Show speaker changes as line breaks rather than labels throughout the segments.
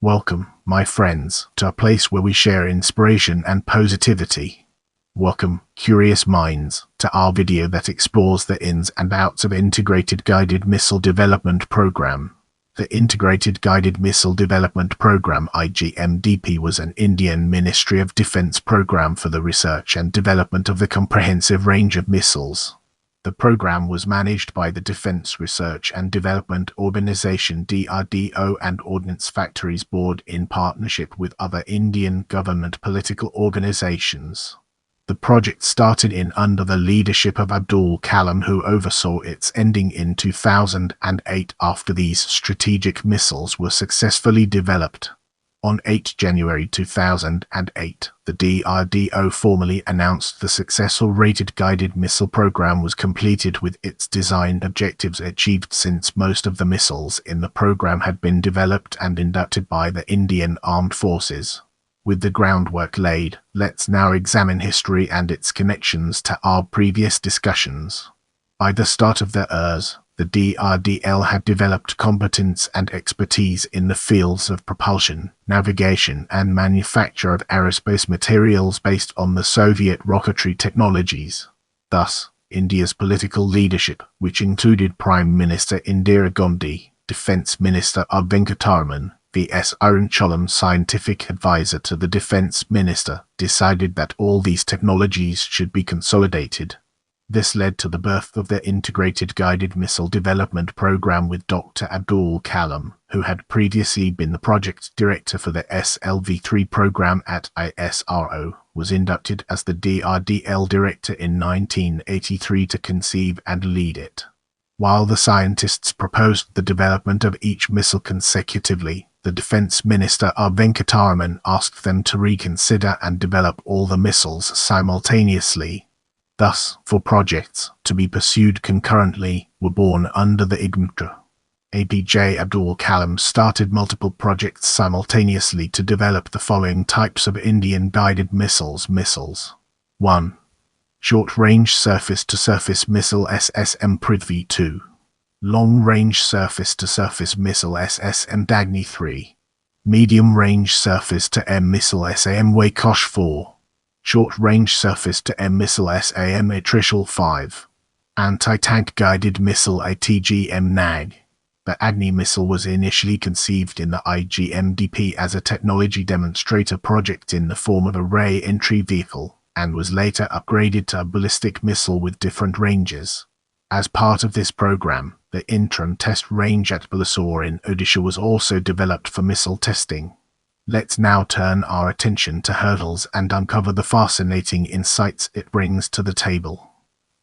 Welcome, my friends, to a place where we share inspiration and positivity. Welcome, curious minds, to our video that explores the ins and outs of Integrated Guided Missile Development Program. The Integrated Guided Missile Development Program (IGMDP) was an Indian Ministry of Defense program for the research and development of the comprehensive range of missiles. The program was managed by the Defense Research and Development Organization (DRDO) and Ordnance Factories Board in partnership with other Indian government political organizations. The project started in under the leadership of Abdul Kalam, who oversaw its ending in 2008 after these strategic missiles were successfully developed. On 8 January 2008, the DRDO formally announced the successful rated guided missile program was completed with its design objectives achieved, since most of the missiles in the program had been developed and inducted by the Indian Armed Forces. With the groundwork laid, let's now examine history and its connections to our previous discussions. By the start of the ERS, the DRDL had developed competence and expertise in the fields of propulsion, navigation, and manufacture of aerospace materials based on the Soviet rocketry technologies. Thus, India's political leadership, which included Prime Minister Indira Gandhi, Defence Minister R. Venkataraman, V.S. Arunachalam, scientific advisor to the Defence Minister, decided that all these technologies should be consolidated. This led to the birth of the Integrated Guided Missile Development Program, with Dr. Abdul Kalam, who had previously been the project director for the SLV-3 program at ISRO, was inducted as the DRDL director in 1983 to conceive and lead it. While the scientists proposed the development of each missile consecutively, the Defence Minister R. Venkataraman asked them to reconsider and develop all the missiles simultaneously. Thus, 4 projects, to be pursued concurrently, were born under the IGMDP. APJ Abdul Kalam started multiple projects simultaneously to develop the following types of Indian guided missiles. 1. Short-range surface-to-surface missile SSM Prithvi 2. Long-range surface-to-surface missile SSM Dagni 3. Medium-range surface-to-air missile SAM Waikosh 4. Short-range surface-to-air missile SAM Atrishal 5. Anti-tank guided missile ATGM NAG. The Agni missile was initially conceived in the IGMDP as a technology demonstrator project in the form of a ray entry vehicle, and was later upgraded to a ballistic missile with different ranges. As part of this program, the interim test range at Balasore in Odisha was also developed for missile testing. Let's now turn our attention to hurdles and uncover the fascinating insights it brings to the table.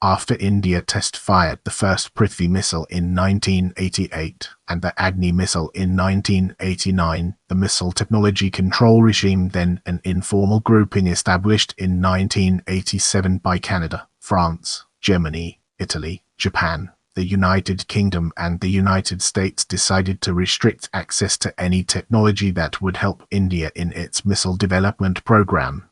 After India test-fired the first Prithvi missile in 1988 and the Agni missile in 1989, the Missile Technology Control Regime, then an informal grouping established in 1987 by Canada, France, Germany, Italy, Japan, the United Kingdom and the United States, decided to restrict access to any technology that would help India in its missile development program.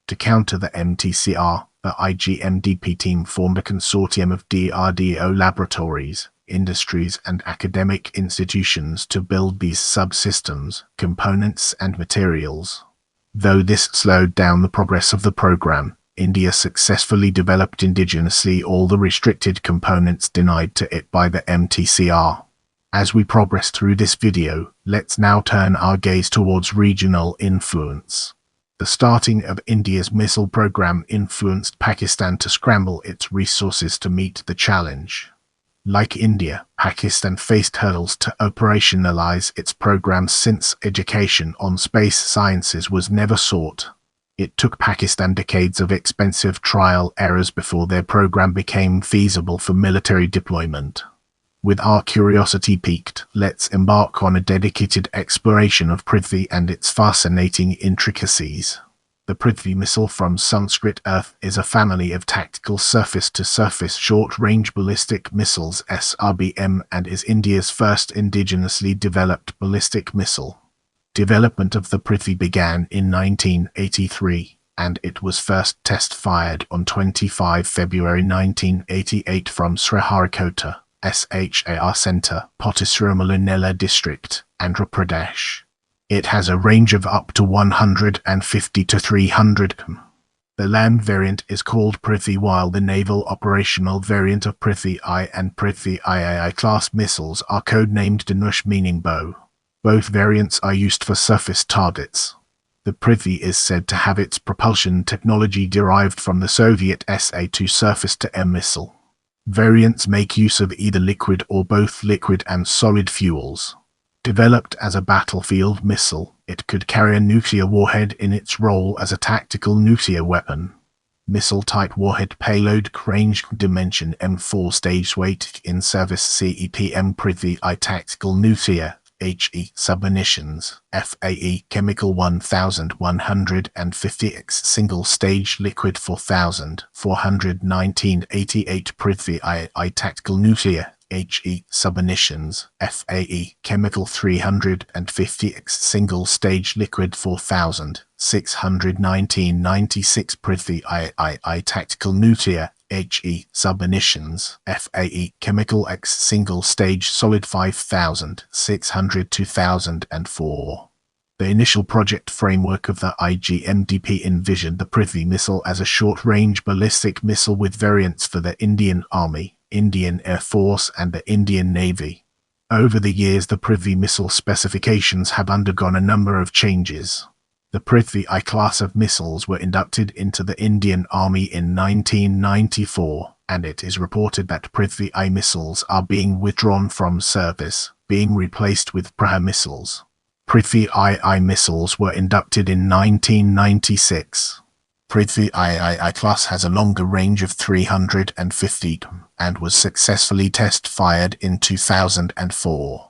To counter the MTCR, the IGMDP team formed a consortium of DRDO laboratories, industries and academic institutions to build these subsystems, components and materials. Though this slowed down the progress of the program, India successfully developed indigenously all the restricted components denied to it by the MTCR. As we progress through this video, let's now turn our gaze towards regional influence. The starting of India's missile program influenced Pakistan to scramble its resources to meet the challenge. Like India, Pakistan faced hurdles to operationalize its programs, since education on space sciences was never sought. It took Pakistan decades of expensive trial errors before their program became feasible for military deployment. With our curiosity piqued, let's embark on a dedicated exploration of Prithvi and its fascinating intricacies. The Prithvi missile, from Sanskrit Earth, is a family of tactical surface-to-surface short-range ballistic missiles (SRBM) and is India's first indigenously developed ballistic missile. Development of the Prithvi began in 1983, and it was first test-fired on 25 February 1988 from Sriharikota, SHAR Centre, Pottisaramala Nella District, Andhra Pradesh. It has a range of up to 150 to 300 km. The land variant is called Prithvi, while the naval operational variant of Prithvi I and Prithvi III class missiles are codenamed Dhanush, meaning bow. Both variants are used for surface targets. The Prithvi is said to have its propulsion technology derived from the Soviet Sa-2 surface-to-air missile. Variants make use of either liquid or both liquid and solid fuels. Developed as a battlefield missile, it could carry a nuclear warhead in its role as a tactical nuclear weapon. Missile-type warhead payload range dimension M4 stage weight in service CEPM Prithvi I tactical nuclear HE submunitions FAE chemical 1150X single stage liquid 4419-88 Prithvi I tactical nuclear HE submunitions FAE chemical 350X single stage liquid 4619-96 Prithvi I tactical nuclear HE submunitions FAE chemical X single stage solid 5600 2004. The initial project framework of the IGMDP envisioned the Prithvi missile as a short-range ballistic missile with variants for the Indian Army, Indian Air Force and the Indian Navy. Over the years, the Prithvi missile specifications have undergone a number of changes. The Prithvi I class of missiles were inducted into the Indian Army in 1994, and it is reported that Prithvi I missiles are being withdrawn from service, being replaced with Praha missiles. Prithvi I missiles were inducted in 1996. Prithvi I class has a longer range of 350 km and was successfully test-fired in 2004.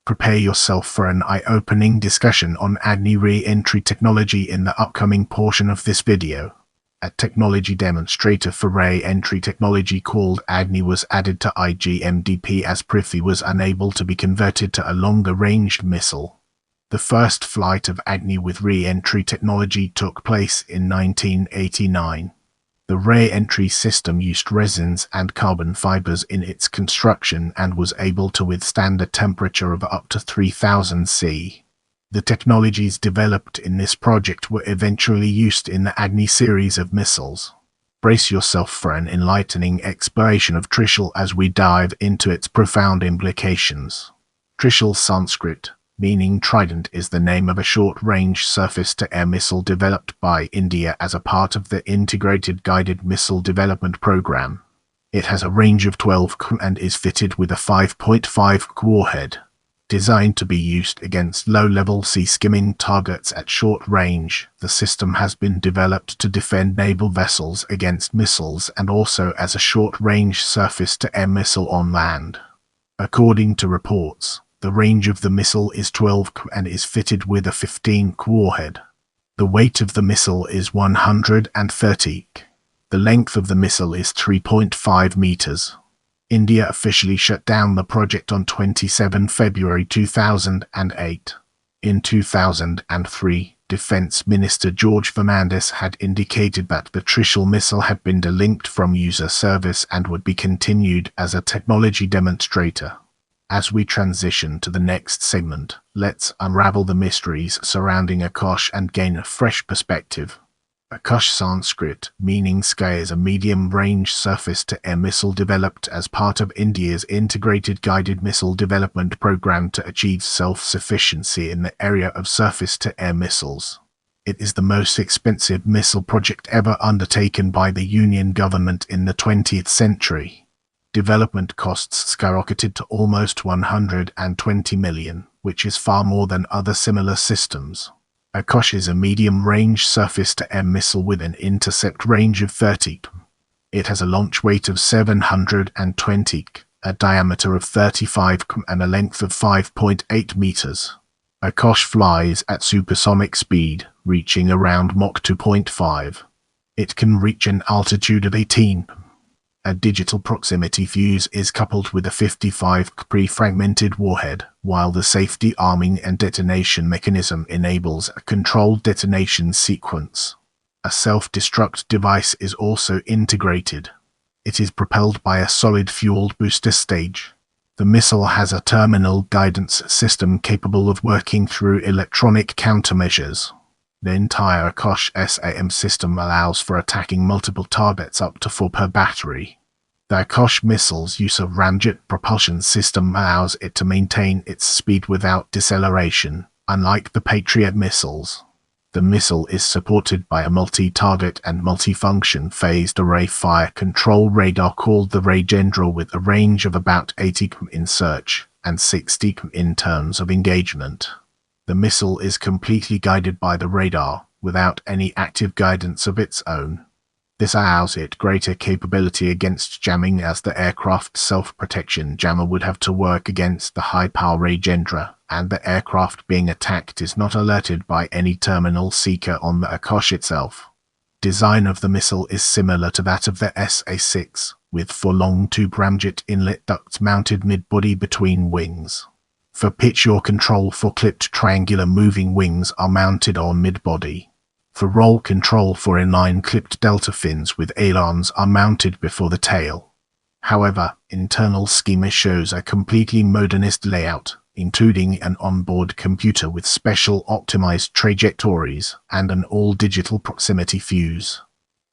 Prepare yourself for an eye-opening discussion on Agni re-entry technology in the upcoming portion of this video. A technology demonstrator for re-entry technology called Agni was added to IGMDP as Prithvi was unable to be converted to a longer-ranged missile. The first flight of Agni with re-entry technology took place in 1989. The re-entry system used resins and carbon fibers in its construction and was able to withstand a temperature of up to 3000 C. The technologies developed in this project were eventually used in the Agni series of missiles. Brace yourself for an enlightening exploration of Trishul as we dive into its profound implications. Trishul Sanskrit, meaning trident, is the name of a short-range surface-to-air missile developed by India as a part of the Integrated Guided Missile Development Program. It has a range of 12 km and is fitted with a 5.5 km warhead. Designed to be used against low-level sea-skimming targets at short range, the system has been developed to defend naval vessels against missiles and also as a short-range surface-to-air missile on land. According to reports, the range of the missile is 12 km and is fitted with a 15 km warhead. The weight of the missile is 130 km. The length of the missile is 3.5 meters. India officially shut down the project on 27 February 2008. In 2003, Defense Minister George Fernandes had indicated that the Trishul missile had been delinked from user service and would be continued as a technology demonstrator. As we transition to the next segment, let's unravel the mysteries surrounding Akash and gain a fresh perspective. Akash Sanskrit, meaning sky, is a medium-range surface-to-air missile developed as part of India's Integrated Guided Missile Development Program to achieve self-sufficiency in the area of surface-to-air missiles. It is the most expensive missile project ever undertaken by the Union government in the 20th century. Development costs skyrocketed to almost 120 million, which is far more than other similar systems. Akash is a medium-range surface-to-air missile with an intercept range of 30 km. It has a launch weight of 720 km, a diameter of 35 km and a length of 5.8 meters. Akash flies at supersonic speed, reaching around Mach 2.5. It can reach an altitude of 18 km. A digital proximity fuse is coupled with a 55 km pre-fragmented warhead, while the safety arming and detonation mechanism enables a controlled detonation sequence. A self-destruct device is also integrated. It is propelled by a solid-fueled booster stage. The missile has a terminal guidance system capable of working through electronic countermeasures. The entire Akosh SAM system allows for attacking multiple targets up to 4 per battery. The Akosh missile's use of ramjet propulsion system allows it to maintain its speed without deceleration, unlike the Patriot missiles. The missile is supported by a multi-target and multi-function phased array fire control radar called the Rajendra with a range of about 80 km in search and 60 km in terms of engagement. The missile is completely guided by the radar, without any active guidance of its own. This allows it greater capability against jamming, as the aircraft's self-protection jammer would have to work against the high-power Rajendra, and the aircraft being attacked is not alerted by any terminal seeker on the Akosh itself. Design of the missile is similar to that of the SA-6, with 4 long tube ramjet inlet ducts mounted mid-body between wings. For pitch yaw control, 4 clipped triangular moving wings are mounted on mid-body. For roll control, 4 inline clipped delta fins with ailerons are mounted before the tail. However, internal schema shows a completely modernist layout, including an onboard computer with special optimized trajectories and an all-digital proximity fuse.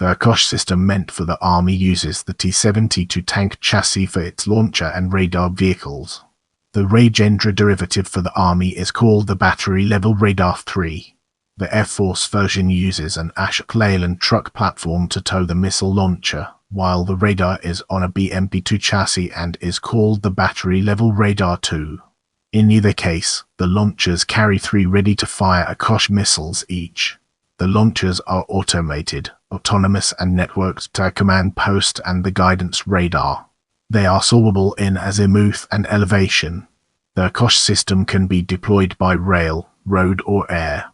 The Akosh system meant for the Army uses the T-72 tank chassis for its launcher and radar vehicles. The Rajendra derivative for the Army is called the Battery Level Radar 3. The Air Force version uses an Ashok Leyland truck platform to tow the missile launcher, while the radar is on a BMP-2 chassis and is called the Battery Level Radar 2. In either case, the launchers carry 3 ready-to-fire Akosh missiles each. The launchers are automated, autonomous and networked to a command post and the guidance radar. They are solvable in azimuth and elevation. The Akosh system can be deployed by rail, road or air.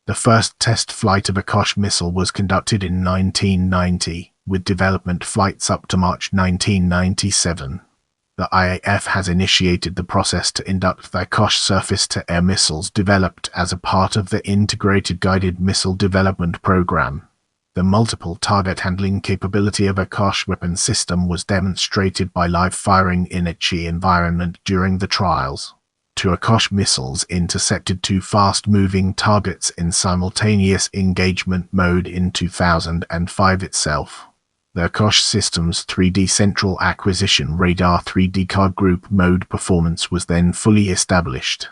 The first test flight of Akosh missile was conducted in 1990, with development flights up to March 1997. The IAF has initiated the process to induct the Akosh surface-to-air missiles developed as a part of the Integrated Guided Missile Development Program. The multiple target handling capability of Akosh weapon system was demonstrated by live firing in a Chi environment during the trials. 2 Akosh missiles intercepted 2 fast-moving targets in simultaneous engagement mode in 2005 itself. The Akosh system's 3D Central Acquisition Radar 3D card group mode performance was then fully established.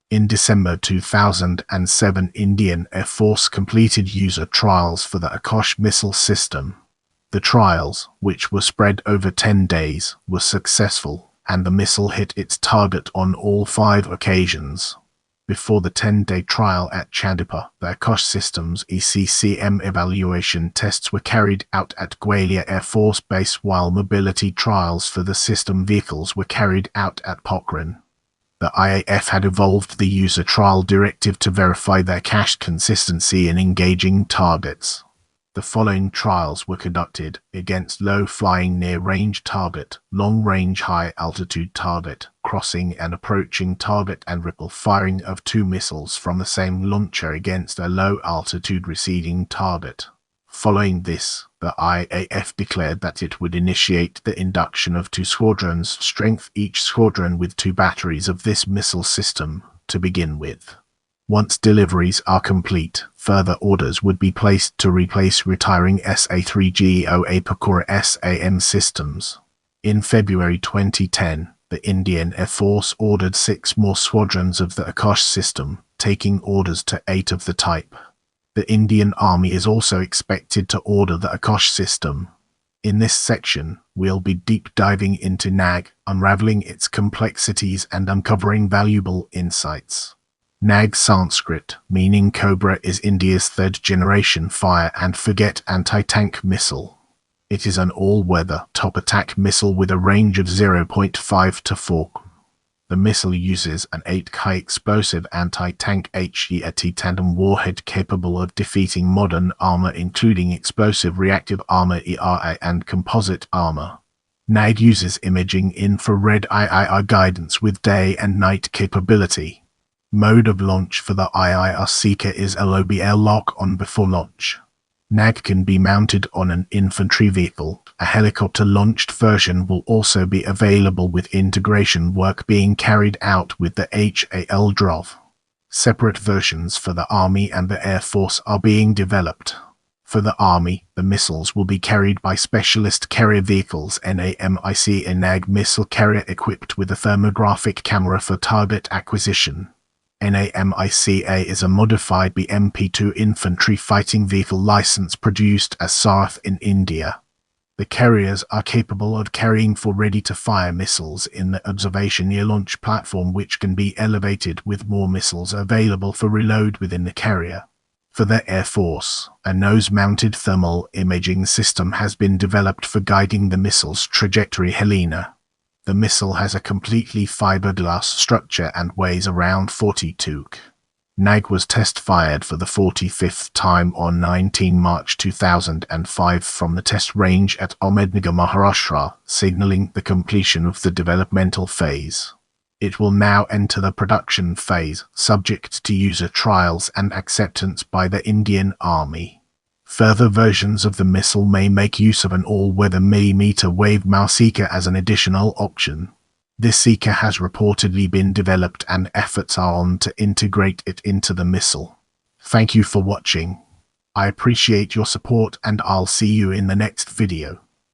In December 2007, Indian Air Force completed user trials for the Akosh missile system. The trials, which were spread over 10 days, were successful, and the missile hit its target on all 5 occasions. Before the 10-day trial at Chandipur, the Akosh system's ECCM evaluation tests were carried out at Gwalior Air Force Base, while mobility trials for the system vehicles were carried out at Pokhran. The IAF had evolved the user trial directive to verify their cached consistency in engaging targets. The following trials were conducted against low-flying near-range target, long-range high-altitude target, crossing and approaching target, and ripple firing of 2 missiles from the same launcher against a low-altitude receding target. Following this, the IAF declared that it would initiate the induction of 2 squadrons strength, each squadron with 2 batteries of this missile system, to begin with. Once deliveries are complete, further orders would be placed to replace retiring SA-3GOA Pakura SAM systems. In February 2010, the Indian Air Force ordered 6 more squadrons of the Akosh system, taking orders to 8 of the type. The Indian Army is also expected to order the Akosh system. In this section, we'll be deep diving into NAG, unraveling its complexities and uncovering valuable insights. NAG Sanskrit, meaning Cobra, is India's 3rd-generation fire and forget anti-tank missile. It is an all-weather top-attack missile with a range of 0.5 to 4 km. The missile uses an 8 explosive anti-tank HE tandem warhead capable of defeating modern armor, including explosive reactive armor ERA and composite armor. NAG uses imaging infrared IIR guidance with day and night capability. Mode of launch for the IIR seeker is LOBL lock-on before launch. NAG can be mounted on an infantry vehicle. A helicopter-launched version will also be available with integration work being carried out with the HAL DROV. Separate versions for the Army and the Air Force are being developed. For the Army, the missiles will be carried by specialist carrier vehicles NAMIC, a NAG missile carrier equipped with a thermographic camera for target acquisition. NAMICA is a modified BMP-2 infantry fighting vehicle license produced as Sarth in India. The carriers are capable of carrying for ready-to-fire missiles in the observation near launch platform, which can be elevated with more missiles available for reload within the carrier. For the Air Force, a nose-mounted thermal imaging system has been developed for guiding the missile's trajectory. Helena. The missile has a completely fiberglass structure and weighs around 42 kg. NAG was test-fired for the 45th time on 19 March 2005 from the test range at Ahmednagar, Maharashtra, signaling the completion of the developmental phase. It will now enter the production phase, subject to user trials and acceptance by the Indian Army. Further versions of the missile may make use of an all-weather millimeter wave mouse seeker as an additional option. This seeker has reportedly been developed and efforts are on to integrate it into the missile. Thank you for watching. I appreciate your support and I'll see you in the next video.